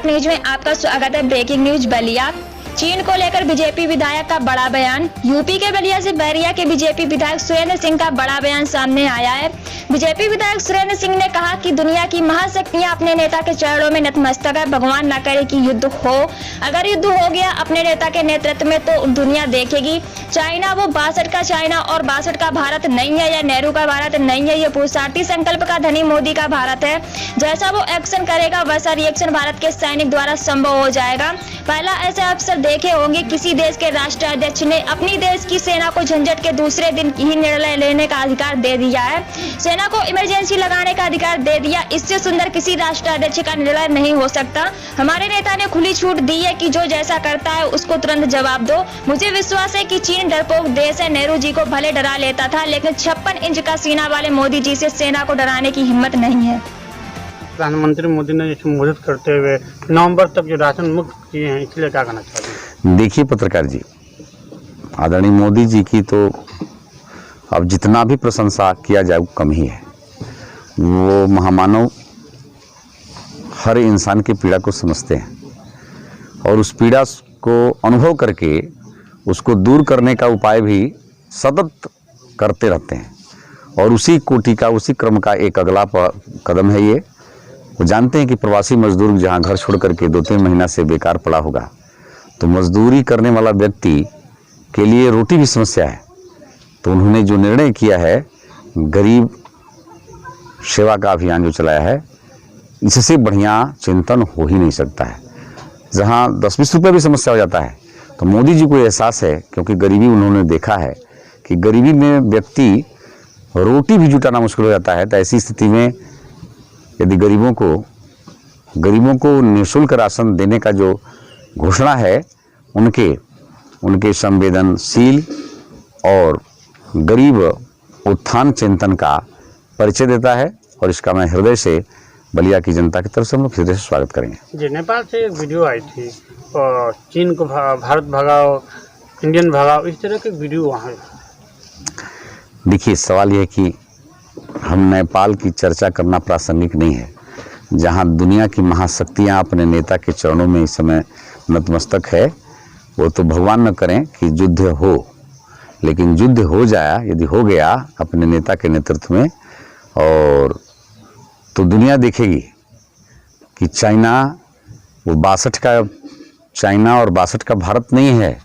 News में आपका स्वागत है। Breaking news Ballia. चीन को लेकर बीजेपी विधायक का बड़ा बयान। यूपी के बलिया से बैरिया के बीजेपी विधायक सुरेंद्र सिंह का बड़ा बयान सामने आया है। बीजेपी विधायक सुरेंद्र सिंह ने कहा कि दुनिया की महाशक्तियां अपने नेता के चरणों में नतमस्तक है। भगवान न करे कि युद्ध हो। अगर युद्ध हो गया अपने नेता के नेतृत्व में तो दुनिया देखेगी। चाइना वो 62 का चाइना और 62 का भारत नहीं है, या नेहरू का भारत नहीं है। ये पुरुषार्थी संकल्प का धनी मोदी का भारत है। जैसा वो एक्शन करेगा वैसा रिएक्शन भारत के सैनिक द्वारा संभव हो जाएगा। पहला ऐसे अवसर देखे होंगे किसी देश के राष्ट्राध्यक्ष ने अपनी देश की सेना को झंझट के दूसरे दिन ही निर्णय लेने का अधिकार दे दिया है। सेना को इमरजेंसी लगाने का अधिकार दे दिया। इससे सुंदर किसी राष्ट्राध्यक्ष का निर्णय नहीं हो सकता। हमारे नेता ने खुली छूट दी है कि जो जैसा करता है उसको तुरंत जवाब दो। मुझे विश्वास है कि चीन डरपोक देश है। नेहरू जी को भले डरा लेता था, लेकिन 56 इंच का सीना वाले मोदी जी से सेना को डराने की हिम्मत नहीं है। प्रधानमंत्री मोदी ने संबोधित करते हुए नवंबर तक जो राशन मुक्त किए हैं, इसलिए क्या कहना चाहते हैं? देखिए पत्रकार जी, आदरणीय मोदी जी की तो अब जितना भी प्रशंसा किया जाए वो कम ही है। वो महामानव हर इंसान की पीड़ा को समझते हैं और उस पीड़ा को अनुभव करके उसको दूर करने का उपाय भी सतत करते रहते हैं। और उसी कोटि का, उसी क्रम का एक अगला कदम है ये। वो जानते हैं कि प्रवासी मजदूर जहाँ घर छोड़ करके 2-3 महीना से बेकार पड़ा होगा, तो मजदूरी करने वाला व्यक्ति के लिए रोटी भी समस्या है। तो उन्होंने जो निर्णय किया है, गरीब सेवा का अभियान जो चलाया है, इससे बढ़िया चिंतन हो ही नहीं सकता है। जहाँ 10-20 रुपये भी समस्या हो जाता है तो मोदी जी को एहसास है, क्योंकि गरीबी उन्होंने देखा है कि गरीबी में व्यक्ति रोटी भी जुटाना मुश्किल हो जाता है। तो ऐसी स्थिति में यदि गरीबों को निःशुल्क राशन देने का जो घोषणा है, उनके संवेदनशील और गरीब उत्थान चिंतन का परिचय देता है। और इसका मैं हृदय से बलिया की जनता की तरफ से हम लोग हृदय से स्वागत करेंगे। जी, नेपाल से एक वीडियो आई थी और चीन को भारत भगाओ, इंडियन भगाओ, इस तरह के वीडियो वहाँ। देखिए, सवाल यह है कि हम नेपाल की चर्चा करना प्रासंगिक नहीं है। जहाँ दुनिया की महाशक्तियाँ अपने नेता के चरणों में इस समय नतमस्तक है, वो तो भगवान न करें कि युद्ध हो, लेकिन युद्ध हो जाए, यदि हो गया अपने नेता के नेतृत्व में, और तो दुनिया देखेगी कि चाइना वो 62 का चाइना और 62 का भारत नहीं है,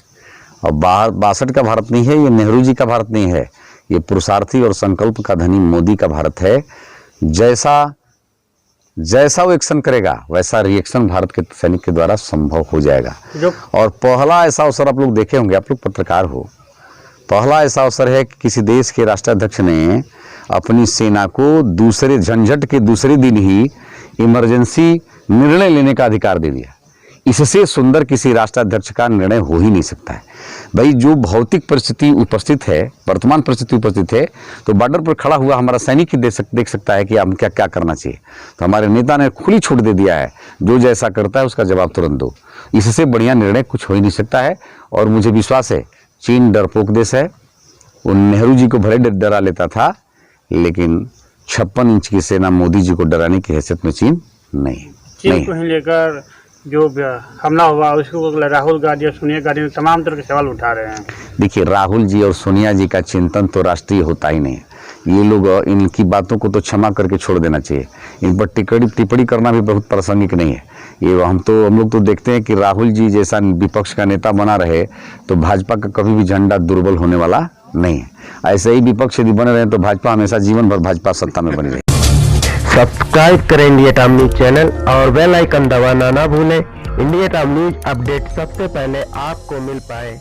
और 62 का भारत नहीं है, ये नेहरू जी का भारत नहीं है, ये पुरुषार्थी और संकल्प का धनी मोदी का भारत है। जैसा वो एक्शन करेगा वैसा रिएक्शन भारत के सैनिक के द्वारा संभव हो जाएगा। और पहला ऐसा अवसर आप लोग देखे होंगे, आप लोग पत्रकार हो, पहला ऐसा अवसर है कि किसी देश के राष्ट्राध्यक्ष ने अपनी सेना को दूसरे झंझट के दूसरे दिन ही इमरजेंसी निर्णय लेने का अधिकार दे दिया। इससे सुंदर किसी राष्ट्राध्यक्ष का निर्णय हो ही नहीं सकता है। भाई, जो भौतिक परिस्थिति उपस्थित है, वर्तमान परिस्थिति उपस्थित है, तो बॉर्डर पर खड़ा हुआ हमारा सैनिक ही देख सकता है कि हम क्या क्या करना चाहिए। तो हमारे नेता ने खुली छूट दे दिया है, जो जैसा करता है उसका जवाब तुरंत दो। इससे बढ़िया निर्णय कुछ हो ही नहीं सकता है। और मुझे विश्वास है, चीन डरपोक देश है। वो नेहरू जी को भले डरा लेता था, लेकिन 56 इंच की सेना मोदी जी को डराने की हैसियत में चीन नहीं को ही लेकर जो हमला हुआ उसको राहुल गांधी और सोनिया गांधी तमाम तरह के सवाल उठा रहे हैं। देखिए, राहुल जी और सोनिया जी का चिंतन तो राष्ट्रीय होता ही नहीं है। ये लोग, इनकी बातों को तो क्षमा करके छोड़ देना चाहिए। इन पर टिप्पणी करना भी बहुत प्रासंगिक नहीं है। ये हम लोग तो देखते हैं कि राहुल जी जैसा विपक्ष का नेता बना रहे तो भाजपा का कभी भी झंडा दुर्बल होने वाला नहीं है। ऐसे ही विपक्ष यदि बने रहे तो भाजपा हमेशा जीवन भर भाजपा सत्ता में बनी रही। सब्सक्राइब करें इंडिया टाइम न्यूज चैनल और बेल आइकन दबाना ना भूलें। इंडिया टाइम न्यूज अपडेट सबसे पहले आपको मिल पाए।